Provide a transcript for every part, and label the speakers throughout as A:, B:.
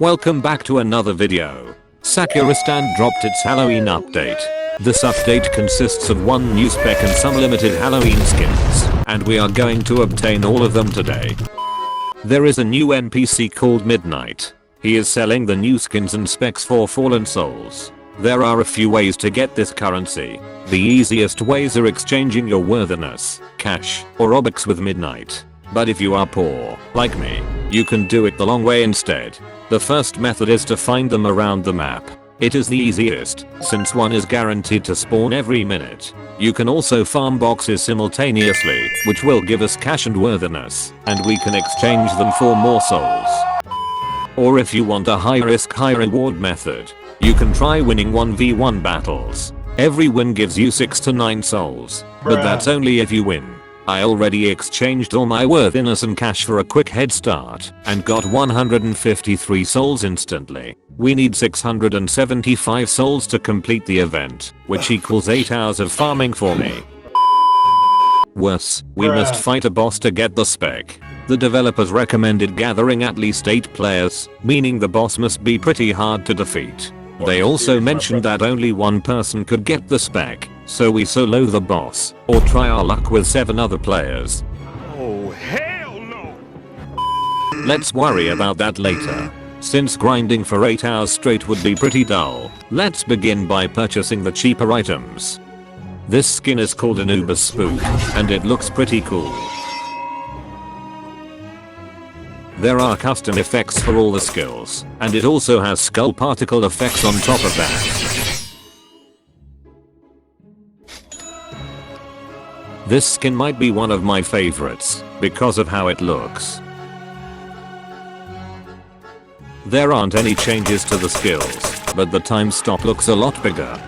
A: Welcome back to another video. Sakura stand dropped its Halloween update. This update consists of one new spec and some limited Halloween skins, and we are going to obtain all of them today. There is a new NPC called Midnight. He is selling the new skins and specs for Fallen Souls. There are a few ways to get this currency. The easiest ways are exchanging your worthiness, cash, or Robux with Midnight. But if you are poor, like me, you can do it the long way instead. The first method is to find them around the map. It is the easiest, since one is guaranteed to spawn every minute. You can also farm boxes simultaneously, which will give us cash and worthiness, and we can exchange them for more souls. Or if you want a high risk high reward method, you can try winning 1v1 battles. Every win gives you 6 to 9 souls, but that's only if you win. I already exchanged all my worthiness and cash for a quick head start and got 153 souls instantly. We need 675 souls to complete the event, which equals 8 hours of farming for me. Worse, we must fight a boss to get the spec. The developers recommended gathering at least 8 players, meaning the boss must be pretty hard to defeat. They also mentioned that only one person could get the spec, so we solo the boss, or try our luck with 7 other players.
B: Oh hell no!
A: Let's worry about that later. Since grinding for 8 hours straight would be pretty dull, let's begin by purchasing the cheaper items. This skin is called an Uber Spook, and it looks pretty cool. There are custom effects for all the skills, and it also has skull particle effects on top of that. This skin might be one of my favorites, because of how it looks. There aren't any changes to the skills, but the time stop looks a lot bigger.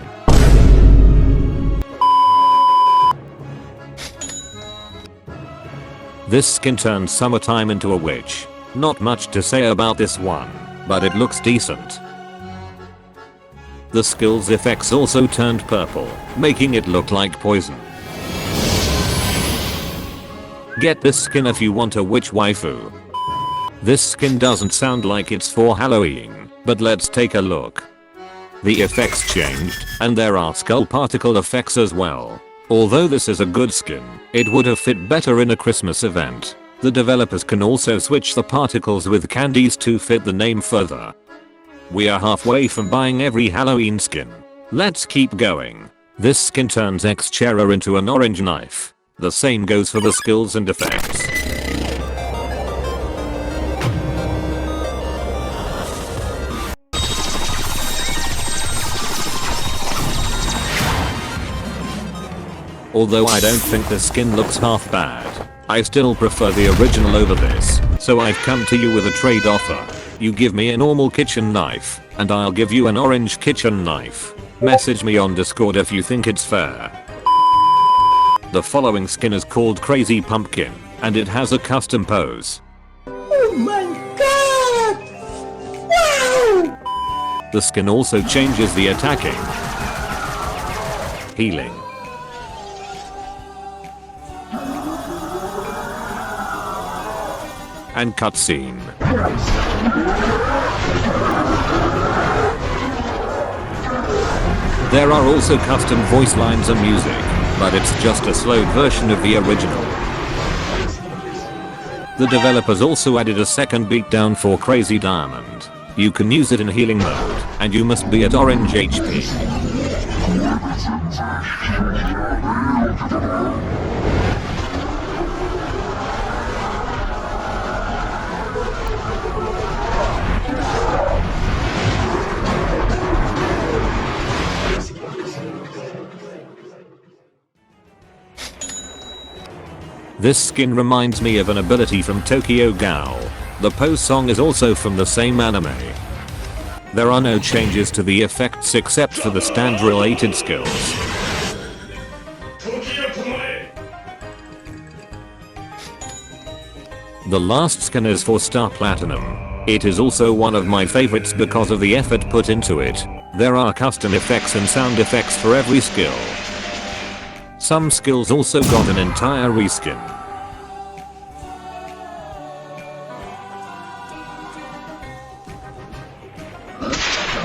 A: This skin turns summertime into a witch. Not much to say about this one, but it looks decent. The skills effects also turned purple, making it look like poison. Get this skin if you want a witch waifu. This skin doesn't sound like it's for Halloween, but let's take a look. The effects changed, and there are skull particle effects as well. Although this is a good skin, it would have fit better in a Christmas event. The developers can also switch the particles with candies to fit the name further. We are halfway from buying every Halloween skin. Let's keep going. This skin turns X-Chera into an orange knife. The same goes for the skills and effects. Although I don't think the skin looks half bad, I still prefer the original over this, so I've come to you with a trade offer. You give me a normal kitchen knife, and I'll give you an orange kitchen knife. Message me on Discord if you think it's fair. The following skin is called Crazy Pumpkin, and it has a custom pose.
C: Oh my god! Wow!
A: The skin also changes the attacking, healing, and cutscene. There are also custom voice lines and music, but it's just a slowed version of the original. The developers also added a second beatdown for Crazy Diamond. You can use it in healing mode, and you must be at orange HP. This skin reminds me of an ability from Tokyo Ghoul. The pose song is also from the same anime. There are no changes to the effects except for the stand related skills. The last skin is for Star Platinum. It is also one of my favorites because of the effort put into it. There are custom effects and sound effects for every skill. Some skills also got an entire reskin.
D: I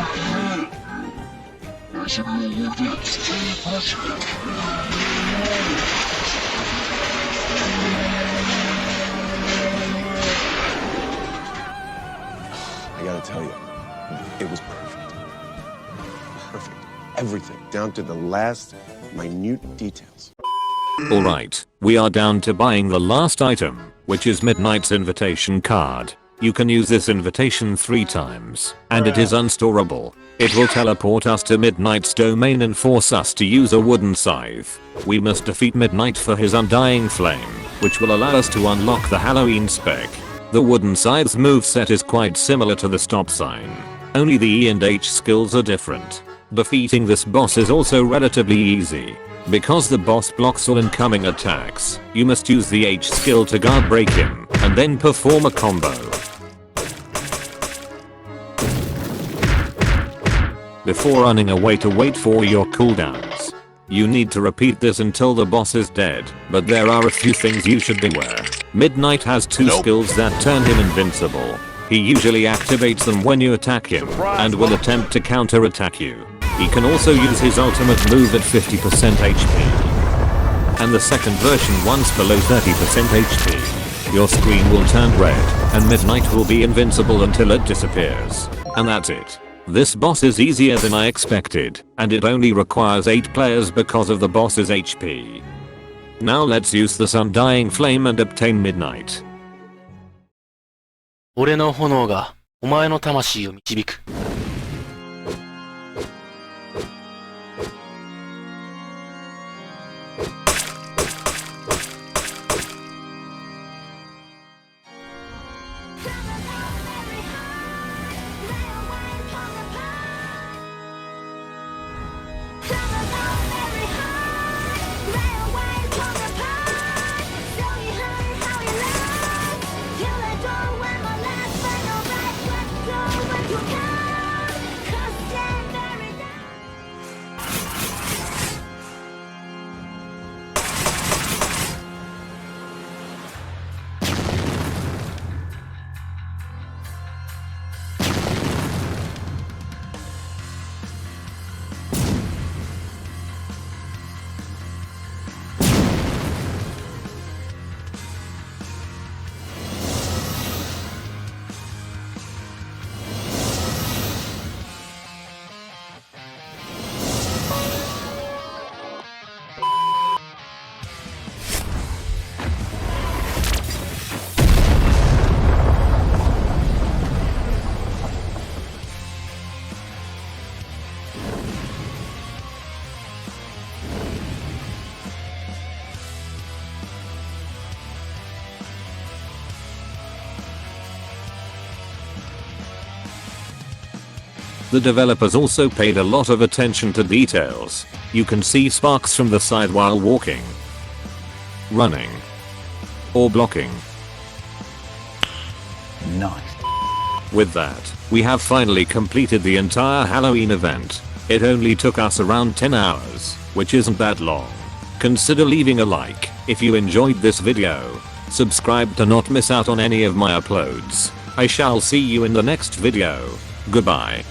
D: gotta tell you, it was perfect. Perfect. Everything, down to the last minute details.
A: Alright, we are down to buying the last item, which is Midnight's invitation card. You can use this invitation 3 times, and it is unstorable. It will teleport us to Midnight's domain and force us to use a wooden scythe. We must defeat Midnight for his undying flame, which will allow us to unlock the Halloween spec. The wooden scythe's moveset is quite similar to the stop sign. Only the E and H skills are different. Defeating this boss is also relatively easy. Because the boss blocks all incoming attacks, you must use the H skill to guard break him, and then perform a combo. Before running away to wait for your cooldowns. You need to repeat this until the boss is dead, but there are a few things you should beware. Midnight has 2 skills that turn him invincible. He usually activates them when you attack him, and will attempt to counter-attack you. He can also use his ultimate move at 50% HP. And the second version once below 30% HP. Your screen will turn red, and Midnight will be invincible until it disappears. And that's it. This boss is easier than I expected, and it only requires 8 players because of the boss's HP. Now let's use this undying flame and obtain Midnight.
E: 俺の炎がお前の魂を導く。
A: The developers also paid a lot of attention to details. You can see sparks from the side while walking, running, or blocking.
C: Nice.
A: With that, we have finally completed the entire Halloween event. It only took us around 10 hours, which isn't that long. Consider leaving a like if you enjoyed this video. Subscribe to not miss out on any of my uploads. I shall see you in the next video. Goodbye.